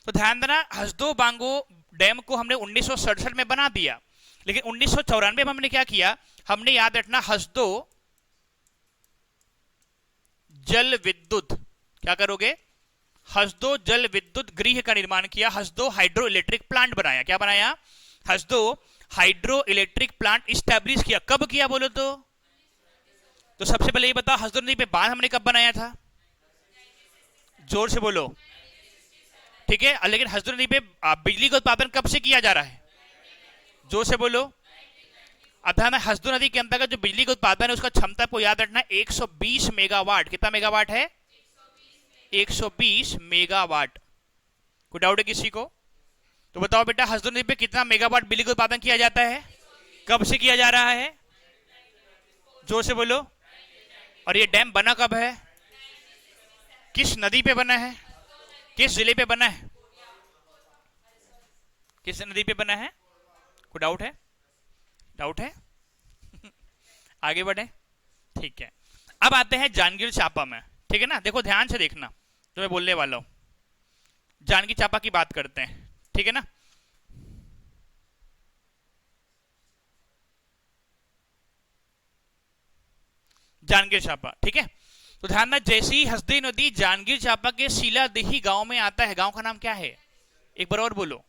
तो ध्यान देना, हसदो बांगो डैम को हमने 1967 में बना दिया, लेकिन 1994 में हमने क्या किया? हमने याद रखना हसदो जल विद्युत, क्या करोगे? हसदो जल विद्युत गृह का निर्माण किया, हसदो हाइड्रो इलेक्ट्रिक प्लांट बनाया। क्या बनाया? Hasdeo hydro electric plant establish किया। कब किया बोलो तो सबसे पहले ये बताओ, हसदो नदी पे बांध हमने कब बनाया था? जोर से बोलो। ठीक है, लेकिन हसदो नदी पे बिजली का उत्पादन कब से किया जा रहा है? जोर से बोलो। अतः हसदो नदी के अंतर्गत जो बिजली का उत्पादन है उसका क्षमता को याद रखना 120 मेगावाट। कितना मेगावाट है? 120 मेगावाट। कोई डाउट है किसी को? तो बताओ बेटा हसदो नदी पे कितना मेगावाट बिजली का उत्पादन किया जाता है? कब से किया जा रहा है? जोर से बोलो। और ये डैम बना कब है? किस नदी पे बना है? किस जिले पे बना है? किस नदी पे बना है? कोई डाउट है? डाउट है? आगे बढ़े। ठीक है, अब आते हैं जांजगीर चांपा में। ठीक है ना? देखो ध्यान से देखना जो मैं बोलने वाला हूं। जांजगीर चांपा की बात करते हैं। ठीक है ना? जांजगीर चांपा। ठीक है, तो ध्यान में, जैसी हसदी नदी जांजगीर चांपा के सीलादेही गांव में आता है, गांव का नाम क्या है? एक बार और बोलो।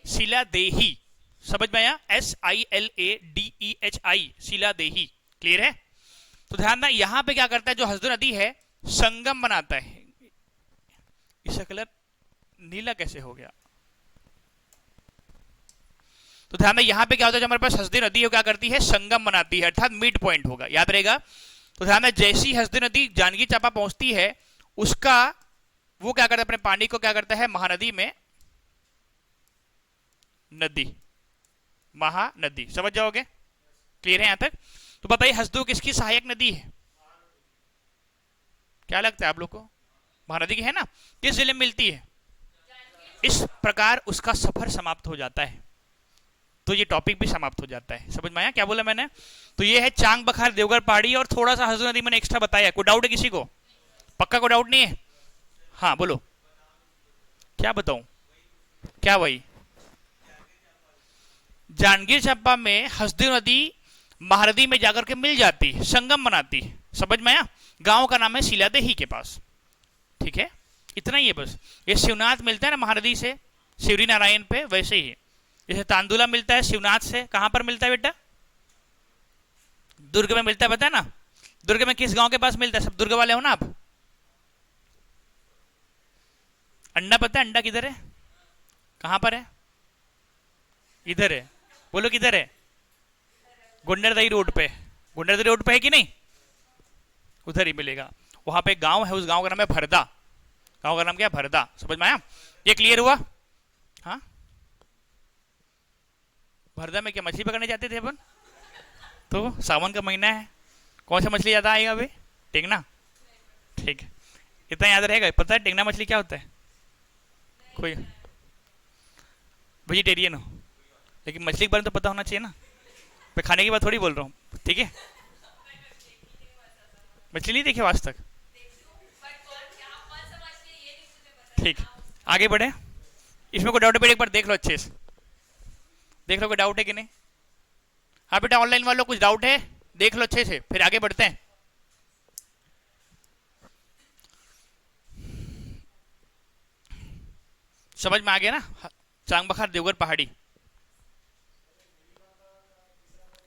सीलादेही। समझ में आया? SILADEHI, सीलादेही। क्लियर है? तो ध्यान ना, यहां पे क्या करता है, जो हसदो नदी है संगम बनाता है। इसका कलर नीला कैसे हो गया? तो ध्यान में, यहां पे क्या होता है, जो हमारे पास हसदी नदी है क्या करती है? संगम बनाती है, अर्थात मिड पॉइंट होगा। याद रहेगा। तो ध्यान में, जैसी हसदी नदी जांजगीर चांपा पहुंचती है, उसका वो क्या करता है? अपने पानी को क्या करता है? महानदी में, नदी, महानदी। समझ जाओगे? क्लियर है यहां तक? तो बताइए हसदो किसकी सहायक नदी है? क्या लगता है आप लोग को? महानदी की है ना? किस जिले में मिलती है? इस प्रकार उसका सफर समाप्त हो जाता है, तो ये टॉपिक भी समाप्त हो जाता है। समझ में आया क्या बोला मैंने? तो ये है चांग बखार देवगढ़ पहाड़ी, और थोड़ा सा हसदो नदी मैंने एक्स्ट्रा बताया। कोई डाउट है किसी को? पक्का कोई डाउट नहीं है? हाँ बोलो। क्या बताऊं? क्या वही? जांजगीर चांपा में हसदो नदी महानदी में जाकर के मिल जाती है, संगम बनाती है। समझ में आया? गांव का नाम है सीलादेही के पास। ठीक है, इतना ही है बस। ये शिवनाथ मिलता है ना महानदी से शिवरी नारायण पे, वैसे ही है। जैसे तांदुला मिलता है शिवनाथ से, कहां पर मिलता है बेटा? दुर्ग में मिलता है, पता है ना? दुर्ग में किस गांव के पास मिलता है? सब दुर्ग वाले हो ना आप? अंडा पता है? अंडा किधर है? कहां पर है? इधर है। बोलो किधर है? गुंडरदही रोड पे। गुंडागर्दी रोड पे है कि नहीं, उधर ही मिलेगा। वहां पे गांव है, उस गांव का नाम है भरदा, गांव का नाम क्या है, भरदा। समझ में आया, ये क्लियर हुआ। हाँ, भरदा में क्या मछली पकड़ने जाते थे अपन, तो सावन का महीना है, कौन सा मछली ज्यादा आएगा अभी, टेंगना। ठीक है, इतना याद रहेगा। पता है टेंगना मछली क्या होता है, कोई वेजिटेरियन हो, लेकिन मछली के बारे में तो पता होना चाहिए ना, मैं खाने की बात थोड़ी बोल रहा हूँ, ठीक है। मछली नहीं देखी आज तक, ठीक। आगे बढ़े, इसमें कोई डाउट है, एक बार देख लो अच्छे से, देख लो कोई डाउट है कि नहीं। हाँ बेटा, ऑनलाइन वालों कुछ डाउट है, देख लो अच्छे से, फिर आगे बढ़ते हैं। समझ में आ गया ना, चांग बखार देवघर पहाड़ी।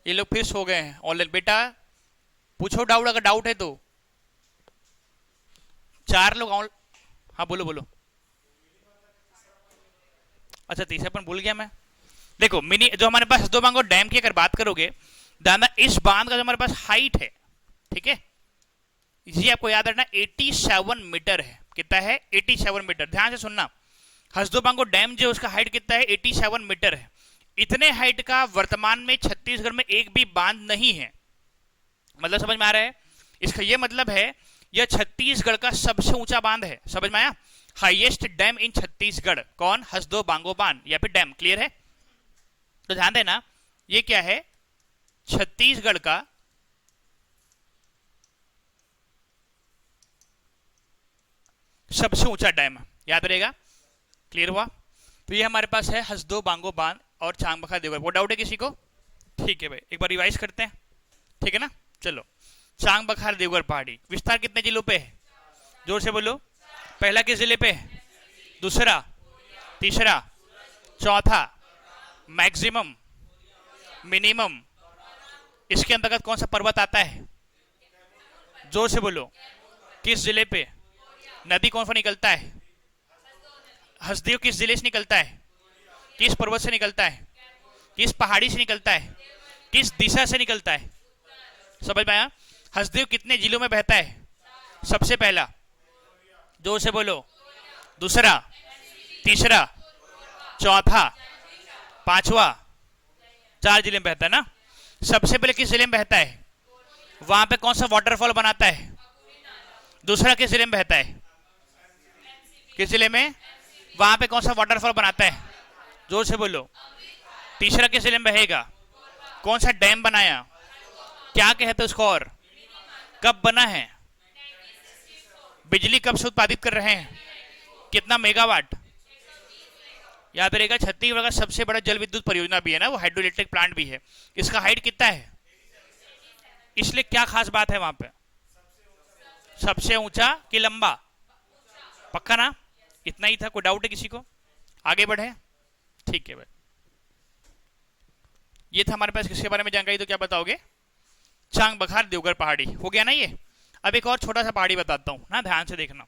ये लोग फिर सो गए हैं ऑनलाइन, बेटा पूछो डाउट अगर डाउट है तो। 4 लोग हाँ बोलो बोलो। अच्छा तीसरा अपन भूल गया मैं। देखो मिनी जो हमारे पास हसदो बांगो डैम की अगर बात करोगे, दादा इस बांध का जो हमारे पास हाइट है, ठीक है, ये आपको याद रखना 87 मीटर है। कितना है, 87 मीटर। ध्यान से सुनना, हसदो बांगो डैम जो उसका हाइट कितना है, 87 मीटर है। इतने हाइट का वर्तमान में छत्तीसगढ़ में एक भी बांध नहीं है। मतलब समझ में आ रहा है, इसका यह मतलब है यह छत्तीसगढ़ का सबसे ऊंचा बांध है। समझ में आया, हाईएस्ट डैम इन छत्तीसगढ़ कौन, हसदो बांगो बांध या फिर डैम। क्लियर है, तो ध्यान देना ये क्या है, छत्तीसगढ़ का सबसे ऊंचा डैम, याद रहेगा। क्लियर हुआ, तो ये हमारे पास है हसदो बांगो बांध और चांग बखार देवघर। वो डाउट है किसी को, ठीक है भाई, एक बार रिवाइज करते हैं, ठीक है ना। चलो, चांग बखार देवघर पहाड़ी विस्तार कितने जिलों पे है, जोर से बोलो। पहला किस जिले पे है, दूसरा, तीसरा, चौथा, मैक्सिमम, मिनिमम, इसके अंतर्गत कौन सा पर्वत आता है, जोर से बोलो। किस जिले पे, नदी कौन सा निकलता है, हसदेव किस जिले से निकलता है, किस पर्वत से निकलता है, किस पहाड़ी से निकलता है, किस दिशा से निकलता है। समझ में आया, हसदेव कितने जिलों में बहता है, सबसे पहला, जोर से बोलो, दूसरा, तीसरा, चौथा, पांचवा, 4 जिले में बहता है ना। सबसे पहले किस जिले में बहता है, वहां पे कौन सा वाटरफॉल बनाता है, दूसरा किस जिले में बहता है, किस जिले में, वहां पे कौन सा वाटरफॉल बनाता है, जोर से बोलो। तीसरा किस जिले में बहेगा, कौन सा डैम बनाया, क्या कहते हैं उसको, और कब बना है, बिजली कब से उत्पादित कर रहे हैं, कितना मेगावाट। याद रहेगा, छत्तीसगढ़ का सबसे बड़ा जल विद्युत परियोजना भी है ना, वो हाइड्रो इलेक्ट्रिक प्लांट भी है। इसका हाइट कितना है, इसलिए क्या खास बात है वहां पे, सबसे ऊंचा कि लंबा, पक्का ना। इतना ही था, कोई डाउट है किसी को, आगे बढ़े, ठीक है भाई। ये था हमारे पास इसके बारे में जानकारी, तो क्या बताओगे, चांग बखार देवघर पहाड़ी हो गया ना ये। अब एक और छोटा सा पहाड़ी बताता हूं ना, ध्यान से देखना।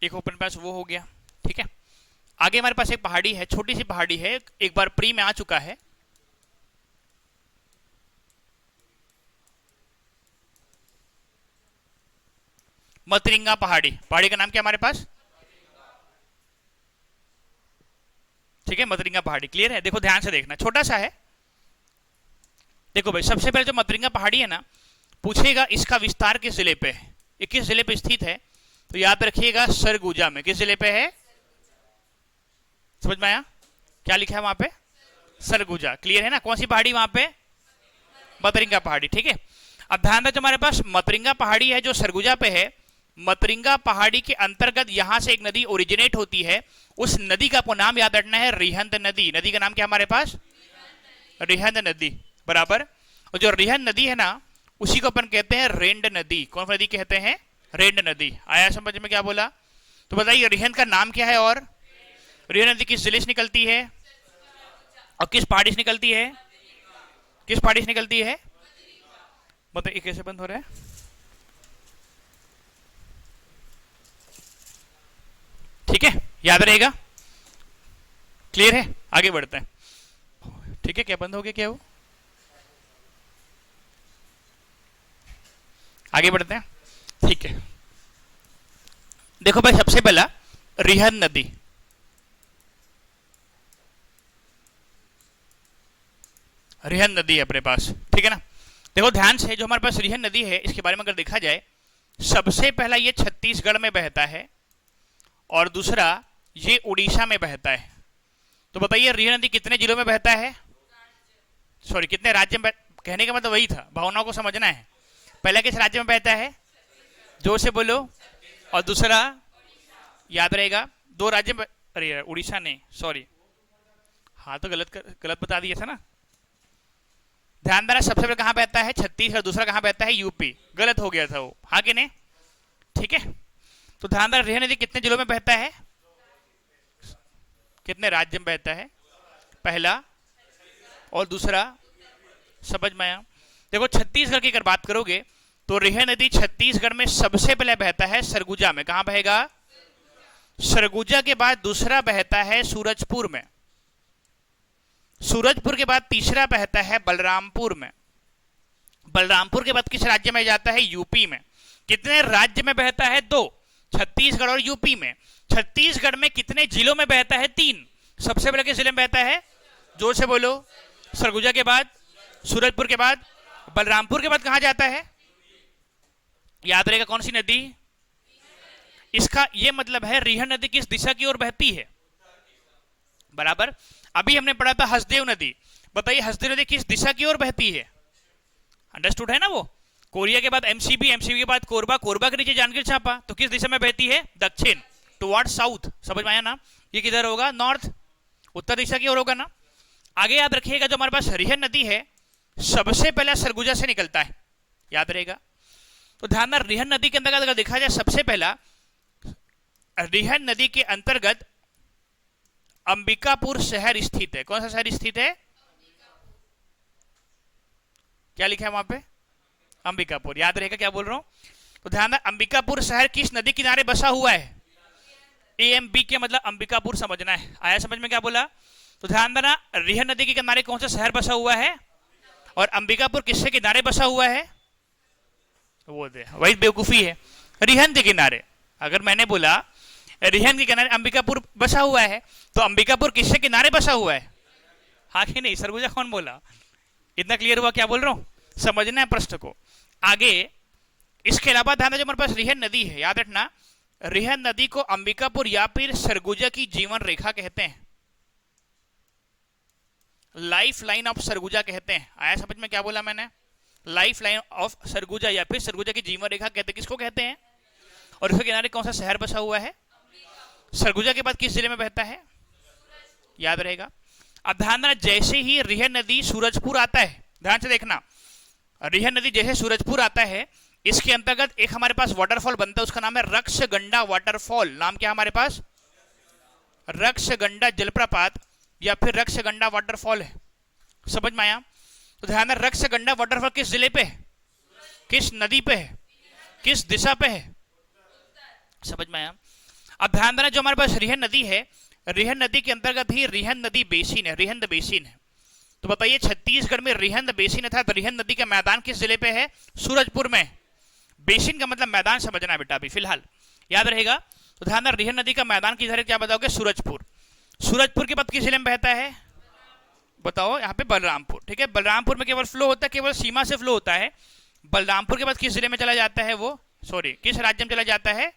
एक ओपन पास वो हो गया, ठीक है। आगे हमारे पास एक पहाड़ी है, छोटी सी पहाड़ी है, एक बार प्री में आ चुका है, मतरिंगा पहाड़ी। पहाड़ी का नाम क्या हमारे पास, ठीक है, मतरिंगा पहाड़ी। क्लियर है, देखो ध्यान से देखना, छोटा सा है। देखो भाई, सबसे पहले जो मतरिंगा पहाड़ी है ना, पूछेगा इसका विस्तार किस जिले पे है, ये किस जिले पे स्थित है, तो याद रखिएगा सरगुजा में। किस जिले पे है, समझ में आया, क्या लिखा है वहां पे, सरगुजा। क्लियर है ना, कौन सी पहाड़ी वहां पे, मतरिंगा पहाड़ी, ठीक है। अब ध्यान दें, जो हमारे पास मतरिंगा पहाड़ी है जो सरगुजा पे है, मतरिंगा पहाड़ी के अंतर्गत यहां से एक नदी ओरिजिनेट होती है, उस नदी का आपको नाम याद रखना है, रिहंद नदी। नदी का नाम क्या हमारे पास, रिहंद नदी, बराबर। और जो रिहंद नदी है ना, उसी को अपन कहते हैं रेंड नदी। कौन सी नदी कहते हैं, रेंड नदी। आया समझ में क्या बोला, तो बताइए रिहंद का नाम क्या है, और रिहंद नदी किस जिले से निकलती है, और किस पहाड़ी से निकलती है, किस पहाड़ी से निकलती है, बताइए कैसे बंद हो रहा है। ठीक है, याद रहेगा, क्लियर है, आगे बढ़ते हैं। ठीक है, क्या बंद हो गया क्या वो? आगे बढ़ते हैं, ठीक है। देखो भाई, सबसे पहला रिहन नदी, रिहन नदी है अपने पास, ठीक है ना। देखो ध्यान से, जो हमारे पास रिहन नदी है इसके बारे में अगर देखा जाए, सबसे पहला ये छत्तीसगढ़ में बहता है और दूसरा ये उड़ीसा में बहता है। तो बताइए रिहन नदी कितने जिलों में बहता है? सॉरी, कितने राज्य में? कहने का मतलब वही था, भावनाओं को समझना है। पहला किस राज्य में बहता है? जोर से बोलो। और दूसरा याद रहेगा, दो राज्य में, अरे उड़ीसा ने, सॉरी, हाँ तो गलत बता दिया था ना। ध्यान देना, सबसे पहले कहां बहता है? छत्तीसगढ़। दूसरा कहां बहता है? यूपी। गलत हो गया था वो, हाँ कि नहीं? ठीक है, तो ध्यान देना, रिहन नदी कितने जिलों में बहता है? कितने राज्य में बहता है? पहला और दूसरा, समझ में आया? देखो छत्तीसगढ़ की अगर बात करोगे तो रिहन नदी छत्तीसगढ़ में सबसे पहले बहता है सरगुजा में। कहां बहेगा? सरगुजा के बाद दूसरा बहता है सूरजपुर में। सूरजपुर के बाद तीसरा बहता है बलरामपुर में। बलरामपुर के बाद किस राज्य में जाता है? यूपी में। कितने राज्य में बहता है? दो, छत्तीसगढ़ और यूपी में। छत्तीसगढ़ में कितने जिलों में बहता है? तीन। सबसे पहले किस जिले में बहता है? जोर से बोलो। सरगुजा के बाद, सूरजपुर के बाद, बलरामपुर के बाद कहां जाता है? याद रहेगा कौन सी नदी? इसका यह मतलब है रिहन नदी किस दिशा की ओर बहती है? बराबर। अभी हमने पढ़ा था हसदेव नदी। बताइए हसदेव नदी किस दिशा की ओर बहती है? अंडरस्टूड है ना वो? कोरिया के बाद एमसीबी, एमसीबी के बाद कोरबा, कोरबा के नीचे जांजगीर चांपा, तो किस दिशा में बहती है? दक्षिण, टुवर्ड साउथ। समझ में आया ना? ये किधर होगा? नॉर्थ, उत्तर दिशा की ओर होगा ना। आगे याद रखिएगा, जो हमारे पास रिहन नदी है सबसे पहले सरगुजा से निकलता है, याद रहेगा। तो ध्यान देना, रिहन नदी के अंतर्गत अगर देखा जाए, सबसे पहला रिहन नदी के अंतर्गत अंबिकापुर शहर स्थित है। कौन सा शहर स्थित है? क्या लिखा है वहां पे? अंबिकापुर। याद रहेगा क्या बोल रहा हूं? तो ध्यान देना, अंबिकापुर शहर किस नदी किनारे बसा हुआ है? AMB के मतलब अंबिकापुर समझना है। आया समझ में क्या बोला? तो ध्यान देना, रिहन नदी के किनारे कौन सा शहर बसा हुआ है और अंबिकापुर किसके किनारे बसा हुआ है? वो दे, वही बेवकूफी है। रिहन के किनारे, अगर मैंने बोला रिहन के किनारे अंबिकापुर बसा हुआ है, तो अंबिकापुर किसके किनारे बसा हुआ है? हाँ कि नहीं? सरगुजा कौन बोला? इतना क्लियर हुआ क्या बोल रहा हूं? समझना है प्रश्न को। आगे इसके अलावा ध्यान देना, जो हमारे पास रिहन नदी है, याद रखना, रिहन नदी को अंबिकापुर या फिर सरगुजा की जीवन रेखा कहते हैं, लाइफ लाइन ऑफ सरगुजा कहते हैं। आया समझ में क्या बोला मैंने? लाइफ लाइन ऑफ सरगुजा या फिर सरगुजा की जीवन रेखा कहते हैं। किसको कहते हैं? और इसके किनारे कौन सा शहर बसा हुआ है? सरगुजा के बाद किस जिले में बहता है? याद रहेगा। अब ध्यान देना, जैसे ही रिहन नदी सूरजपुर आता है, ध्यान से देखना, रिहन नदी जैसे सूरजपुर आता है, इसके अंतर्गत एक हमारे पास वाटरफॉल बनता है, उसका नाम है रक्षगंडा वाटरफॉल। नाम क्या है हमारे पास? रक्षगंडा जलप्रपात या फिर रक्षगंडा वाटरफॉल है। समझ में आया? तो ध्यान देना, रक्षगंडा वाटरफॉल किस जिले पे है? किस नदी पे है? किस दिशा पे है? समझ में आया? अब ध्यान देना, जो हमारे पास रिहन नदी है, रिहन नदी के अंतर्गत ही रिहन नदी बेसिन है, रिहंद बेसिन है। तो बताइए छत्तीसगढ़ में रिहंद बेसिन है, तो रिहंद नदी का मैदान किस जिले पे है? सूरजपुर में। बेसिन का मतलब मैदान समझना है बेटा, अभी फिलहाल याद रहेगा। तो ध्यान देना, रिहन नदी का मैदान किधर है? क्या बताओगे? सूरजपुर। सूरजपुर के बाद किस जिले में बहता है? बताओ। यहाँ पे बलरामपुर। ठीक है, बलरामपुर में केवल फ्लो होता है, केवल सीमा से फ्लो होता है। बलरामपुर के बाद किस जिले में चला जाता है वो? सॉरी, किस राज्य में चला जाता है?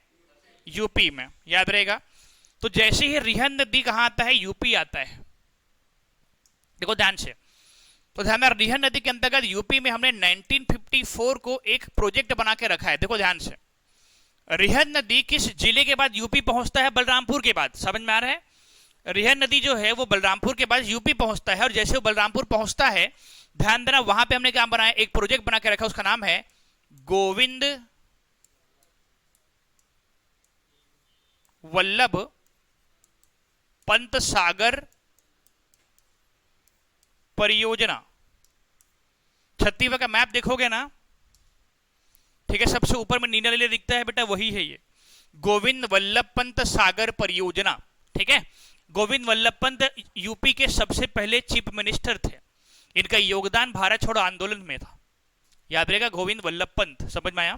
यूपी में। याद रहेगा। तो जैसे ही रिहन नदी कहां आता है? यूपी आता है। देखो ध्यान से, तो ध्यान देना, रिहन नदी के अंतर्गत यूपी में हमने 1954 को एक प्रोजेक्ट बना के रखा है। देखो ध्यान से, रिहन नदी किस जिले के बाद यूपी पहुंचता है? बलरामपुर के बाद। समझ में आ रहा है? रिहन नदी जो है वो बलरामपुर के बाद यूपी पहुंचता है, और जैसे वो बलरामपुर पहुंचता है, ध्यान देना, वहां पे हमने क्या बनाया? एक प्रोजेक्ट बना के रखा, उसका नाम है गोविंद वल्लभ पंत सागर परियोजना। छत्तीसगढ़ का मैप देखोगे ना, ठीक है, सबसे ऊपर में नीला नीला दिखता है बेटा, वही है ये गोविंद वल्लभ पंत सागर परियोजना। ठीक है, गोविंद वल्लभ पंत यूपी के सबसे पहले चीफ मिनिस्टर थे। इनका योगदान भारत छोड़ो आंदोलन में था। याद रहेगा, गोविंद वल्लभ पंत, समझ में आया?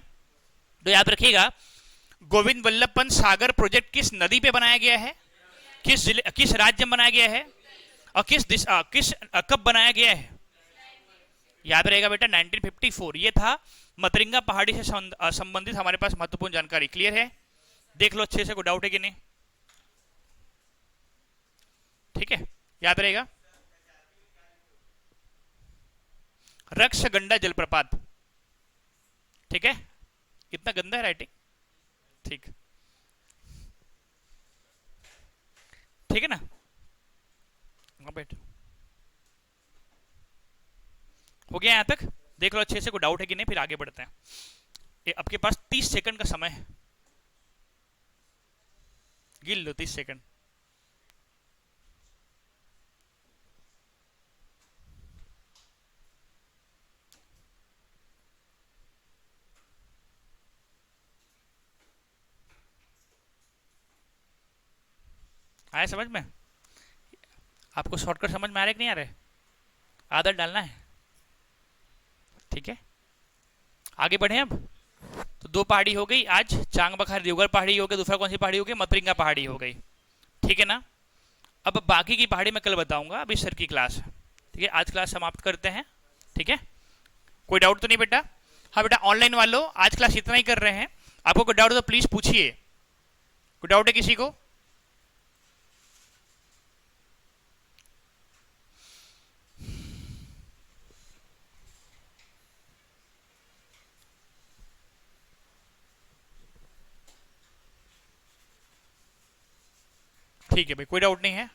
तो याद रखिएगा, गोविंद वल्लभ पंत सागर प्रोजेक्ट किस नदी पे बनाया गया है, किस जिले, किस राज्य में बनाया गया है, और किस कब बनाया गया है? याद रहेगा बेटा 1954। ये था मतरिंगा पहाड़ी से संबंधित हमारे पास महत्वपूर्ण जानकारी। क्लियर है? देख लो अच्छे से, कोई डाउट है कि नहीं? ठीक है, याद रहेगा। रक्षगंडा जलप्रपात, ठीक है? इतना गंदा है राइटिंग, ठीक, ठीक है ना? हाँ बेटा, हो गया यहां तक? देख लो अच्छे से, कोई डाउट है कि नहीं, फिर आगे बढ़ते हैं। आपके पास 30 सेकंड का समय है, गिन लो 30 सेकंड। आया समझ में? आपको शॉर्टकट समझ में आ रहा है कि नहीं आ रहा है? आदत डालना है, ठीक है? आगे बढ़े अब। तो 2 पहाड़ी हो गई आज, चांग बखार देवगढ़ पहाड़ी हो गई, दूसरा कौन सी पहाड़ी हो गई? मतरिंगा पहाड़ी हो गई, ठीक है ना? अब बाकी की पहाड़ी मैं कल बताऊंगा, अभी सर की क्लास है, ठीक है? आज क्लास समाप्त करते हैं, ठीक है? कोई डाउट तो नहीं बेटा? हाँ बेटा, ऑनलाइन वालों आज क्लास इतना ही कर रहे हैं। आपको कोई डाउट तो प्लीज पूछिए। कोई डाउट है किसी को? ठीक है भाई, कोई डाउट नहीं है।